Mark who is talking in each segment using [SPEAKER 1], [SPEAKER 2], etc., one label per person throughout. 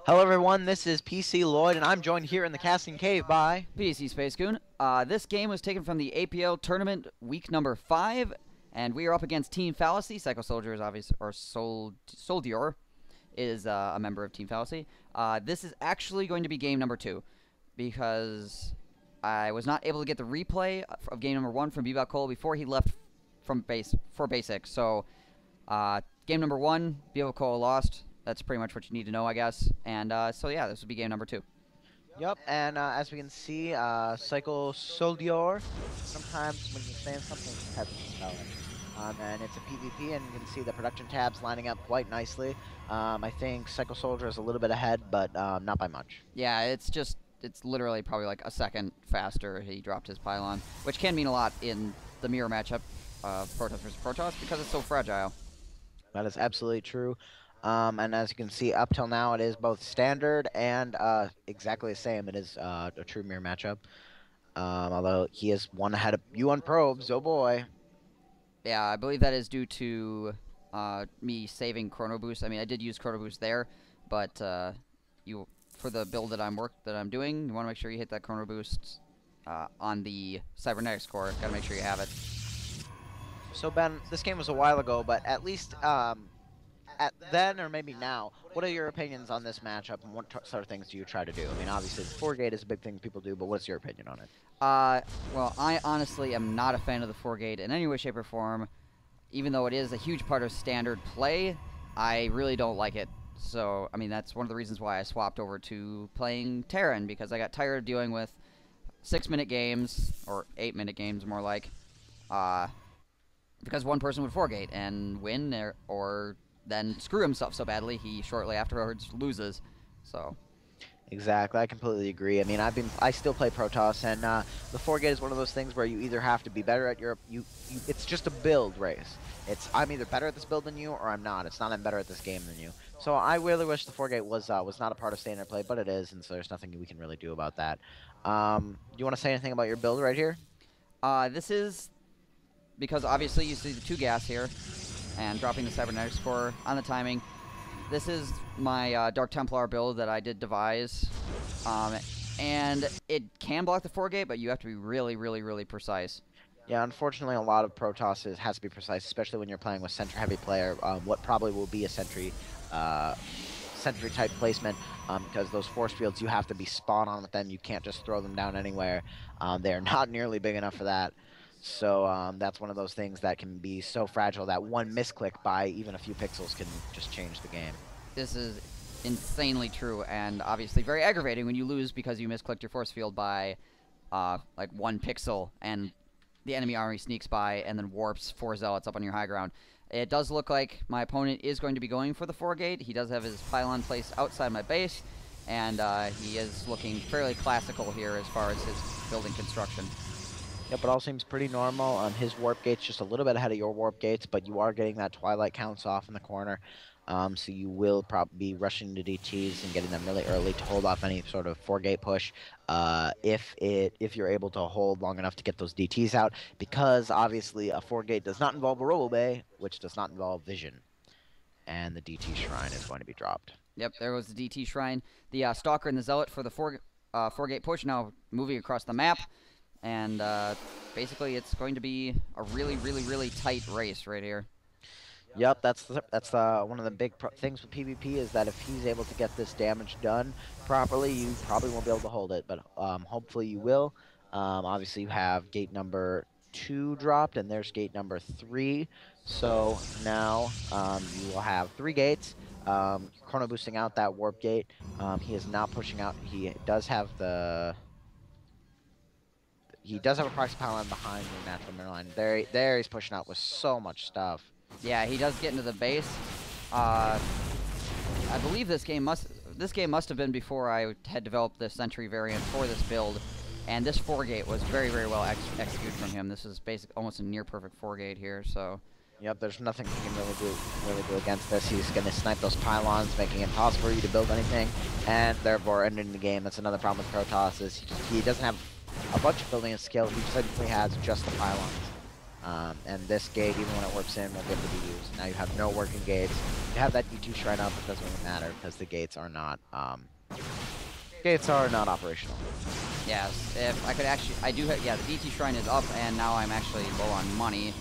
[SPEAKER 1] Hello everyone, this is PC Lloyd, and I'm joined here in the casting cave by...
[SPEAKER 2] PCG-Spacegoon. This game was taken from the APL tournament week number 5, and we are up against Team Fallacy. Psycosoldior is obvious, or Soldior is a member of Team Fallacy. This is actually going to be game number 2, because I was not able to get the replay of game number 1 from Bebopcola before he left from for basic. So, game number 1, Bebopcola lost. That's pretty much what you need to know, I guess. And so yeah, this would be game number 2.
[SPEAKER 1] Yep, and as we can see, Psycosoldior, sometimes when you're saying something, you have to spell it. And it's a PvP, and you can see the production tabs lining up quite nicely. I think Psychosoldier is a little bit ahead, but not by much.
[SPEAKER 2] Yeah, it's literally probably like a second faster. He dropped his pylon, which can mean a lot in the mirror matchup of Protoss versus Protoss because it's so fragile.
[SPEAKER 1] That is absolutely true. And as you can see, up till now, it is both standard and exactly the same. It is a true mirror matchup. Although he is one ahead of you on probes. Oh boy.
[SPEAKER 2] Yeah, I believe that is due to me saving Chrono Boost. I mean, I did use Chrono Boost there, but for the build that I'm doing, you want to make sure you hit that Chrono Boost on the cybernetics core. Got to make sure you have it.
[SPEAKER 1] So Ben, this game was a while ago, but at least at then or maybe now, what are your opinions on this matchup, and what sort of things do you try to do? I mean, obviously the 4-gate is a big thing people do, but what's your opinion on it?
[SPEAKER 2] Well, I honestly am not a fan of the 4-gate in any way, shape, or form. Even though it is a huge part of standard play, I really don't like it. So, I mean, that's one of the reasons why I swapped over to playing Terran, because I got tired of dealing with 6-minute games, or 8-minute games more like, because one person would 4-gate and win, or then screw himself so badly he shortly afterwards loses. So
[SPEAKER 1] exactly, I completely agree. I mean, I still play Protoss, and the 4-gate is one of those things where you either have to be better at it's just a build race. I'm either better at this build than you, or I'm not. It's not I'm better at this game than you. So I really wish the 4-gate was not a part of standard play, but it is, and so there's nothing we can really do about that. Do you want to say anything about your build right here?
[SPEAKER 2] This is because obviously you see the 2 gas here, and dropping the cybernetics core on the timing. This is my Dark Templar build that I did devise, and it can block the 4-gate, but you have to be really, really, really precise.
[SPEAKER 1] Yeah, unfortunately, a lot of Protoss has to be precise, especially when you're playing with Sentry-heavy player. What probably will be a Sentry type placement, because those force fields, you have to be spot on with them. You can't just throw them down anywhere. They are not nearly big enough for that. So that's one of those things that can be so fragile that one misclick by even a few pixels can just change the game.
[SPEAKER 2] This is insanely true, and obviously very aggravating when you lose because you misclicked your force field by like 1 pixel, and the enemy army sneaks by and then warps 4 zealots up on your high ground. It does look like my opponent is going to be going for the 4-gate. He does have his pylon placed outside my base, and he is looking fairly classical here as far as his building construction.
[SPEAKER 1] Yep, it all seems pretty normal. His warp gate's just a little bit ahead of your warp gates, but you are getting that Twilight counts off in the corner. So you will probably be rushing to DTs and getting them really early to hold off any sort of 4-gate push if you're able to hold long enough to get those DTs out, because obviously a 4-gate does not involve a robo bay, which does not involve vision. And the DT Shrine is going to be dropped.
[SPEAKER 2] Yep, there was the DT Shrine. The Stalker and the Zealot for the 4-gate push now moving across the map. And basically, it's going to be a really, really, really tight race right here.
[SPEAKER 1] Yep, that's one of the big things with PvP is that if he's able to get this damage done properly, you probably won't be able to hold it, but hopefully you will. Obviously, you have gate number 2 dropped, and there's gate number 3. So now you will have 3 gates. Chrono boosting out that warp gate. He is not pushing out. He does have a proxy pylon behind the natural mirror line. There he's pushing out with so much stuff.
[SPEAKER 2] Yeah, he does get into the base. I believe this game must have been before I had developed the Sentry variant for this build, and this 4-gate was very, very well executed from him. This is basically almost a near perfect 4-gate here. So.
[SPEAKER 1] Yep, there's nothing he can really do against this. He's going to snipe those pylons, making it impossible for you to build anything, and therefore ending the game. That's another problem with Protoss is he doesn't have a bunch of building skill. He simply has just the pylons. And this gate, even when it warps in, won't be able to be used. Now you have no working gates. You have that D2 shrine up, it doesn't really matter because the gates are not operational.
[SPEAKER 2] Yes, if I could actually, I do have, yeah, the DT Shrine is up, and now I'm actually low on money.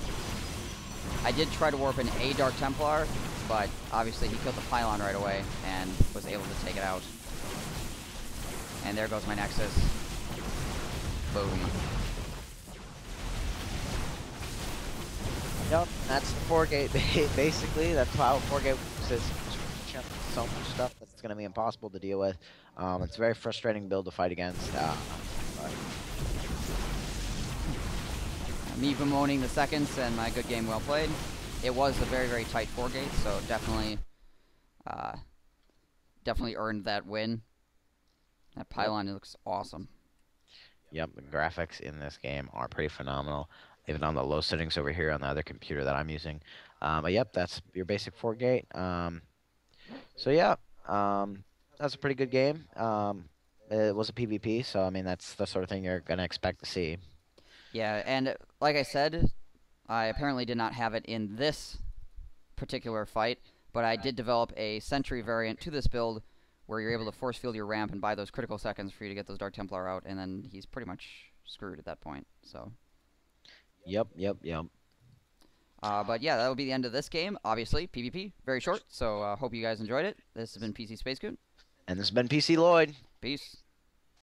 [SPEAKER 2] I did try to warp in a Dark Templar, but obviously he killed the pylon right away and was able to take it out. And there goes my Nexus. Boom.
[SPEAKER 1] Yep, that's the 4-gate. Basically, that's how 4-gate says so much stuff that's going to be impossible to deal with. It's a very frustrating build to fight against.
[SPEAKER 2] Me bemoaning the seconds and my good game well played. It was a very, very tight 4-gate, so definitely earned that win. That pylon looks awesome.
[SPEAKER 1] Yep, the graphics in this game are pretty phenomenal, even on the low settings over here on the other computer that I'm using. But yep, that's your basic 4-gate. So yeah, that's a pretty good game. It was a PvP, so I mean that's the sort of thing you're gonna expect to see.
[SPEAKER 2] Yeah, and like I said, I apparently did not have it in this particular fight, but I did develop a Sentry variant to this build where you're able to force field your ramp and buy those critical seconds for you to get those Dark Templar out, and then he's pretty much screwed at that point. So.
[SPEAKER 1] Yep.
[SPEAKER 2] But yeah, that will be the end of this game. Obviously, PvP, very short. So hope you guys enjoyed it. This has been PC Spacegoon.
[SPEAKER 1] And this has been PC Lloyd.
[SPEAKER 2] Peace.